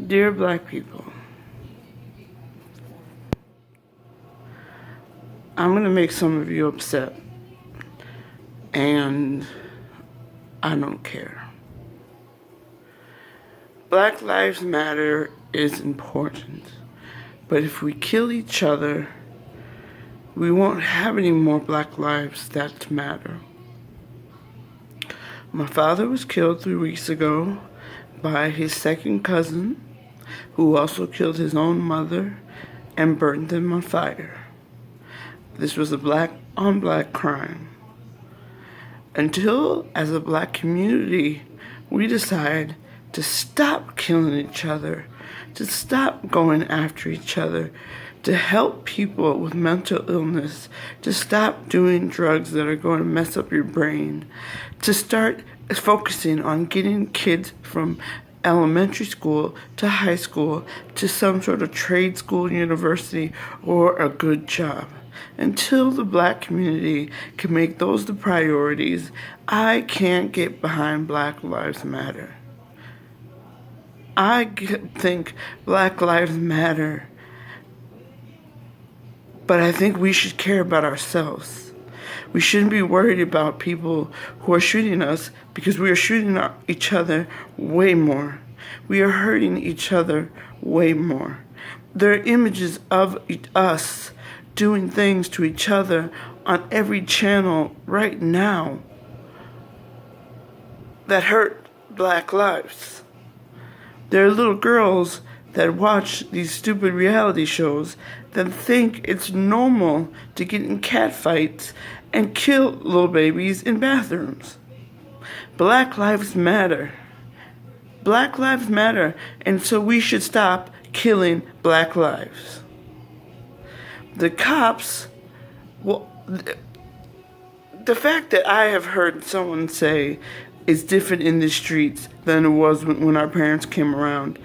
Dear Black people, I'm going to make some of you upset, and I don't care. Black Lives Matter is important, but if we kill each other, we won't have any more Black lives that matter. My father was killed 3 weeks ago by his second cousin, who also killed his own mother and burned them on fire. This was a black-on-black crime. Until, as a black community, we decide to stop killing each other, to stop going after each other, to help people with mental illness, to stop doing drugs that are going to mess up your brain, to start focusing on getting kids from elementary school to high school to some sort of trade school, university, or a good job. Until the black community can make those the priorities, I can't get behind Black Lives Matter. I think Black Lives Matter, but I think we should care about ourselves. We shouldn't be worried about people who are shooting us, because we are shooting each other way more. We are hurting each other way more. There are images of us doing things to each other on every channel right now that hurt Black lives. There are little girls that watch these stupid reality shows that think it's normal to get in catfights and kill little babies in bathrooms. Black lives matter. Black lives matter, and so we should stop killing black lives. The cops, well, the fact that I have heard someone say it's different in the streets than it was when our parents came around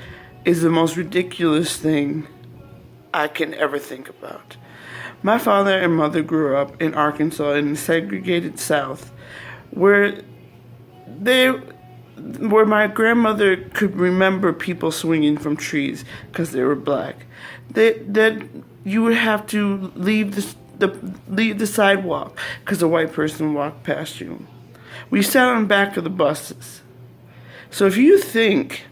is the most ridiculous thing I can ever think about. My father and mother grew up in Arkansas in the segregated South, where my grandmother could remember people swinging from trees because they were black. That you would have to leave the sidewalk because a white person walked past you. We sat on the back of the buses. So if you think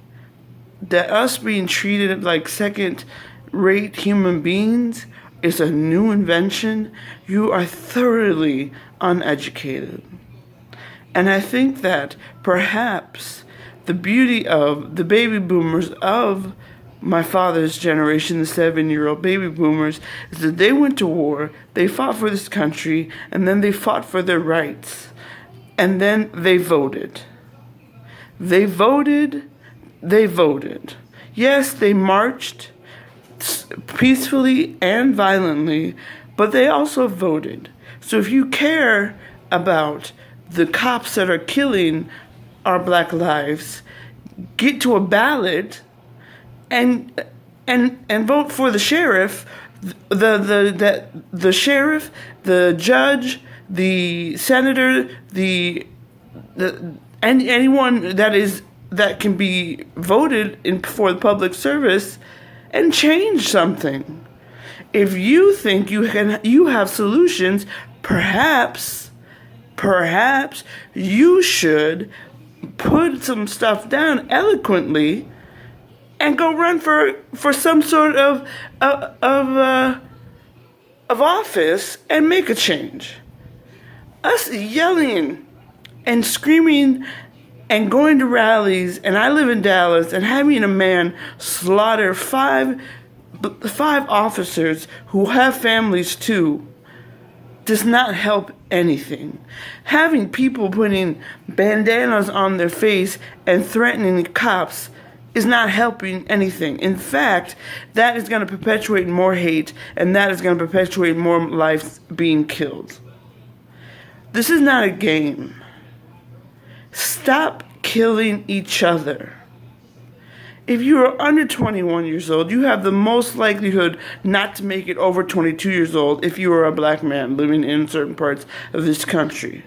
that us being treated like second-rate human beings is a new invention, you are thoroughly uneducated. And I think that perhaps the beauty of the baby boomers of my father's generation, the 7-year-old baby boomers, is that they went to war, they fought for this country, and then they fought for their rights. And then they voted. They voted. Yes, they marched peacefully and violently, but they also voted. So if you care about the cops that are killing our black lives, get to a ballot and vote for the sheriff, the sheriff, the judge, the senator, anyone that can be voted in for the public service, and change something. If you think you have solutions, perhaps you should put some stuff down eloquently and go run for some sort of office and make a change. Us yelling and screaming and going to rallies, and I live in Dallas, and having a man slaughter five officers who have families too does not help anything. Having people putting bandanas on their face and threatening the cops is not helping anything. In fact, that is going to perpetuate more hate, and that is going to perpetuate more lives being killed. This is not a game. Stop killing each other. If you are under 21 years old, you have the most likelihood not to make it over 22 years old if you are a black man living in certain parts of this country.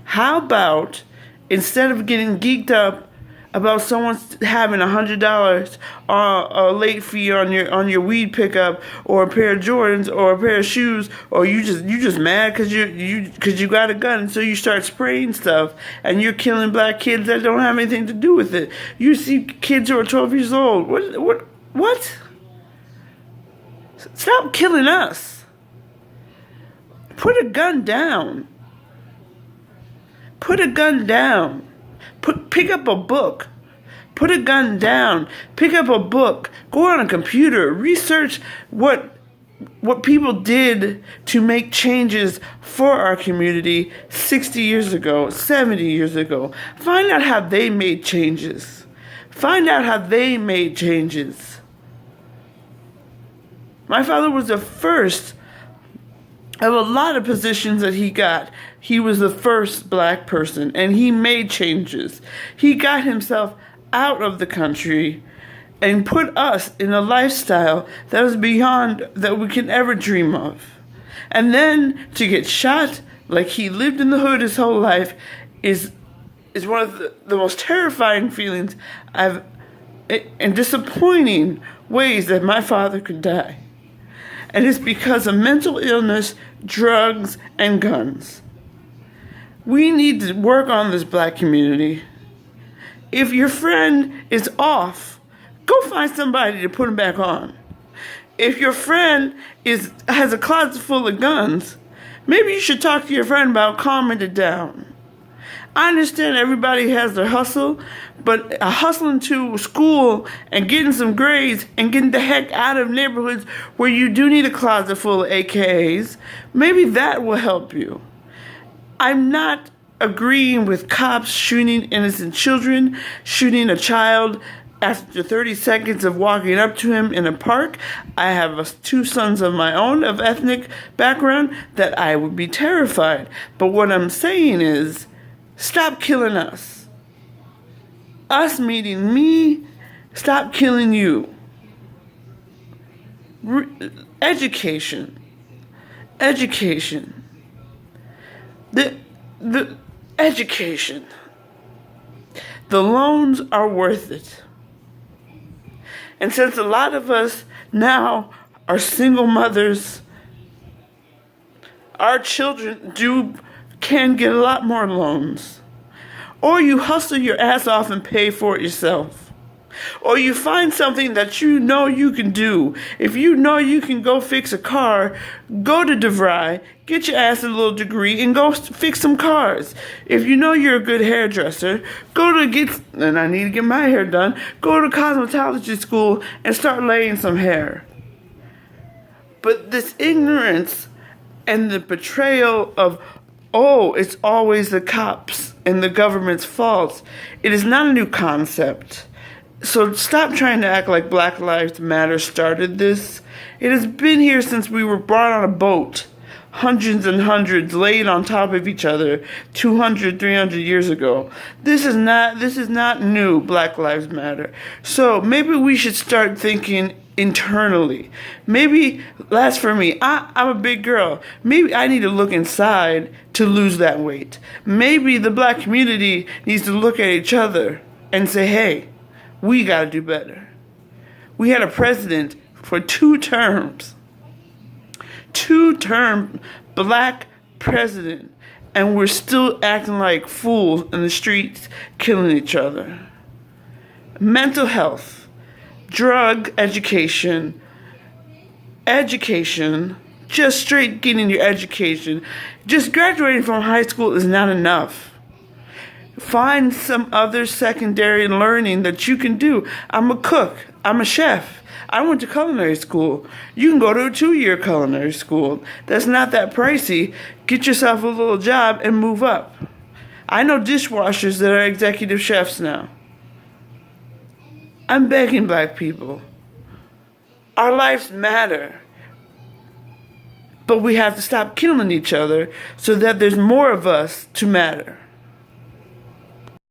How about, instead of getting geeked up about someone having $100 a late fee on your weed pickup, or a pair of Jordans, or a pair of shoes, or you just mad because you got a gun, so you start spraying stuff and you're killing black kids that don't have anything to do with it. You see kids who are 12 years old. What? Stop killing us. Put a gun down. Put a gun down. Pick up a book. Put a gun down. Pick up a book. Go on a computer. Research what people did to make changes for our community 60 years ago, 70 years ago. Find out how they made changes. Find out how they made changes. My father was the first of a lot of positions that he got. He was the first black person, and he made changes. He got himself out of the country and put us in a lifestyle that was beyond that we can ever dream of. And then to get shot like he lived in the hood his whole life is one of the most terrifying feelings and disappointing ways that my father could die. And it's because of mental illness, drugs, and guns. We need to work on this black community. If your friend is off, go find somebody to put him back on. If your friend has a closet full of guns, maybe you should talk to your friend about calming it down. I understand everybody has their hustle, but hustling to school and getting some grades and getting the heck out of neighborhoods where you do need a closet full of AKs, maybe that will help you. I'm not agreeing with cops shooting innocent children, shooting a child after 30 seconds of walking up to him in a park. I have 2 sons of my own of ethnic background that I would be terrified. But what I'm saying is, stop killing us. Us meeting me, stop killing you. Education. The education. The loans are worth it. And since a lot of us now are single mothers, our children can get a lot more loans. Or you hustle your ass off and pay for it yourself. Or you find something that you know you can do. If you know you can go fix a car, go to DeVry, get your ass a little degree, and go fix some cars. If you know you're a good hairdresser, and I need to get my hair done, go to cosmetology school and start laying some hair. But this ignorance and the betrayal of, it's always the cops and the government's fault, it is not a new concept. So stop trying to act like Black Lives Matter started this. It has been here since we were brought on a boat, hundreds and hundreds laid on top of each other 200, 300 years ago. This is not new, Black Lives Matter. So maybe we should start thinking internally. Maybe, that's for me. I'm a big girl. Maybe I need to look inside to lose that weight. Maybe the black community needs to look at each other and say, hey, we got to do better. We had a president for 2 terms. 2-term black president. And we're still acting like fools in the streets, killing each other. Mental health. Drug education. Just straight getting your education. Just graduating from high school is not enough. Find some other secondary learning that you can do. I'm a cook. I'm a chef. I went to culinary school. You can go to a 2-year culinary school. That's not that pricey. Get yourself a little job and move up. I know dishwashers that are executive chefs now. I'm begging black people. Our lives matter. But we have to stop killing each other so that there's more of us to matter.